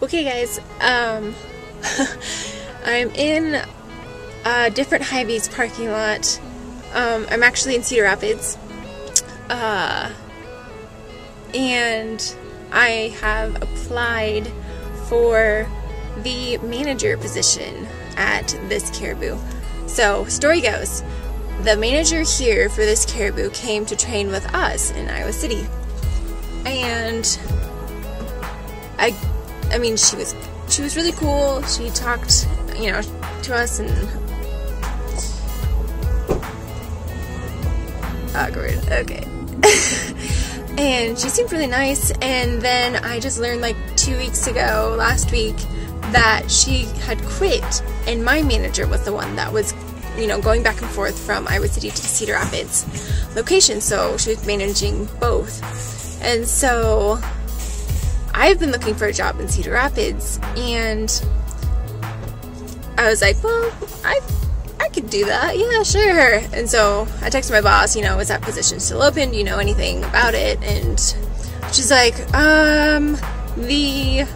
Okay guys, I'm in a different hy-vee's parking lot. I'm actually in Cedar Rapids, and I have applied for the manager position at this Caribou. So, story goes, the manager here for this Caribou came to train with us in Iowa City, and I mean, she was really cool. She talked, you know, to us and awkward. Okay. And she seemed really nice. And then I just learned like 2 weeks ago, last week, that she had quit, and my manager was the one that was, you know, going back and forth from Iowa City to Cedar Rapids location. So she was managing both, and so I've been looking for a job in Cedar Rapids, and I was like, well, I could do that, yeah, sure. And so I texted my boss, you know, is that position still open? Do you know anything about it? And she's like, the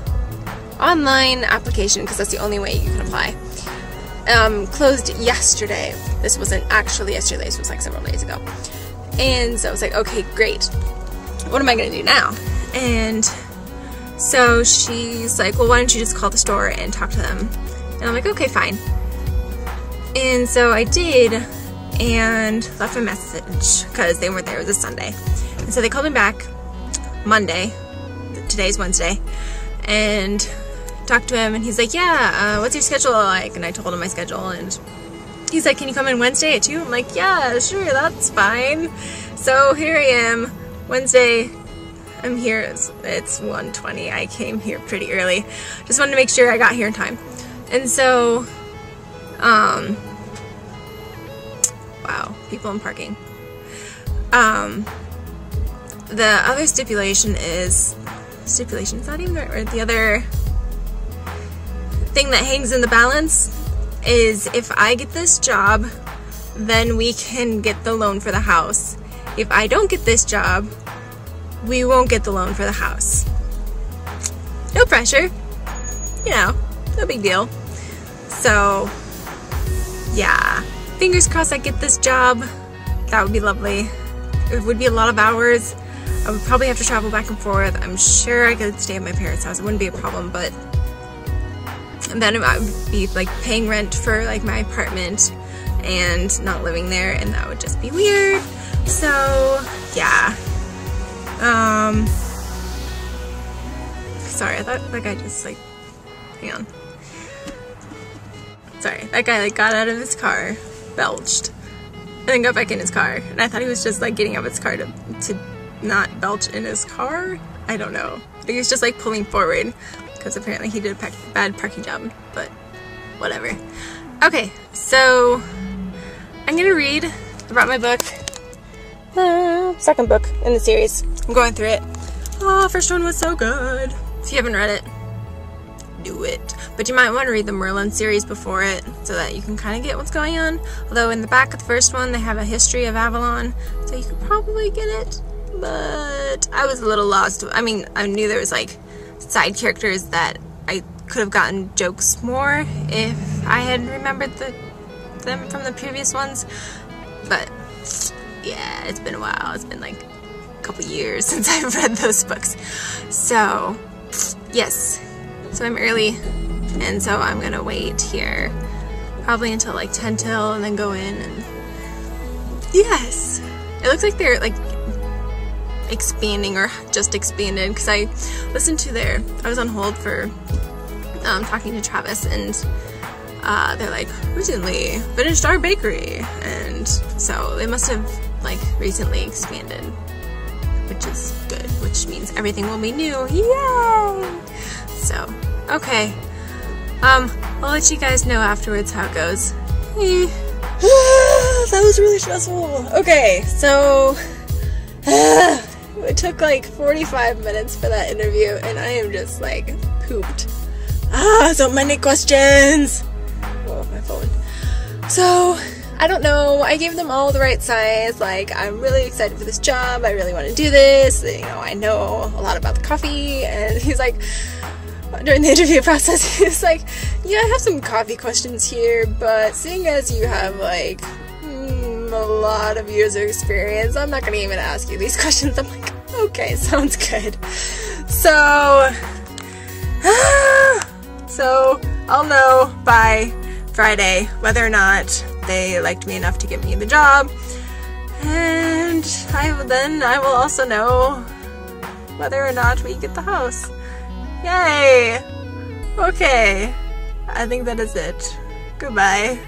online application, because that's the only way you can apply, closed yesterday. This wasn't actually yesterday, this was like several days ago. And so I was like, okay, great. What am I gonna do now? And so she's like, well, why don't you just call the store and talk to them? And I'm like, okay, fine. And so I did, and left a message because they weren't there. It was a Sunday. And so they called me back Monday. Today's Wednesday. And talked to him, and he's like, yeah, what's your schedule like? And I told him my schedule, and he's like, can you come in Wednesday at 2? I'm like, yeah, sure, that's fine. So here I am, Wednesday. I'm here, it's 1:20. I came here pretty early. Just wanted to make sure I got here in time. And so, wow, people in parking. The other stipulation is not even the right word. The other thing that hangs in the balance is if I get this job, then we can get the loan for the house. If I don't get this job, we won't get the loan for the house. No pressure, you know, no big deal. So, yeah, fingers crossed I get this job. That would be lovely. It would be a lot of hours. I would probably have to travel back and forth. I'm sure I could stay at my parents' house. It wouldn't be a problem, but then I would be like paying rent for like my apartment and not living there, and that would just be weird. So, yeah. Sorry, I thought that guy just like, hang on. Sorry, that guy like got out of his car, belched, and then got back in his car. And I thought he was just like getting out of his car to not belch in his car. I don't know. I think he was just like pulling forward because apparently he did a bad parking job, but whatever. Okay, so I'm gonna read. I brought my book. Second book in the series. I'm going through it. Oh, first one was so good. If you haven't read it, do it. But you might want to read the Merlin series before it so that you can kind of get what's going on. Although in the back of the first one, they have a history of Avalon, so you could probably get it. But I was a little lost. I mean, I knew there was like side characters that I could have gotten jokes more if I had remembered them from the previous ones. But yeah, it's been a while. It's been like a couple years since I've read those books. So, yes. So I'm early, and so I'm gonna wait here probably until like 10 till and then go in, and yes. It looks like they're like expanding or just expanded, because I listened to I was on hold for talking to Travis, and they're like, recently finished our bakery, and so they must have like recently expanded, which is good, which means everything will be new. Yay! So, okay. I'll let you guys know afterwards how it goes. That was really stressful. Okay, so it took like 45 minutes for that interview, and I am just like pooped. So many questions. Oh, my phone. So, I don't know, I gave them all the right size, like, I'm really excited for this job, I really want to do this, you know, I know a lot about the coffee, and he's like, during the interview process, he was like, yeah, I have some coffee questions here, but seeing as you have like a lot of years of experience, I'm not gonna even ask you these questions. I'm like, okay, sounds good. So I'll know by Friday whether or not they liked me enough to give me the job, and I will also know whether or not we get the house. Yay! Okay, I think that is it. Goodbye.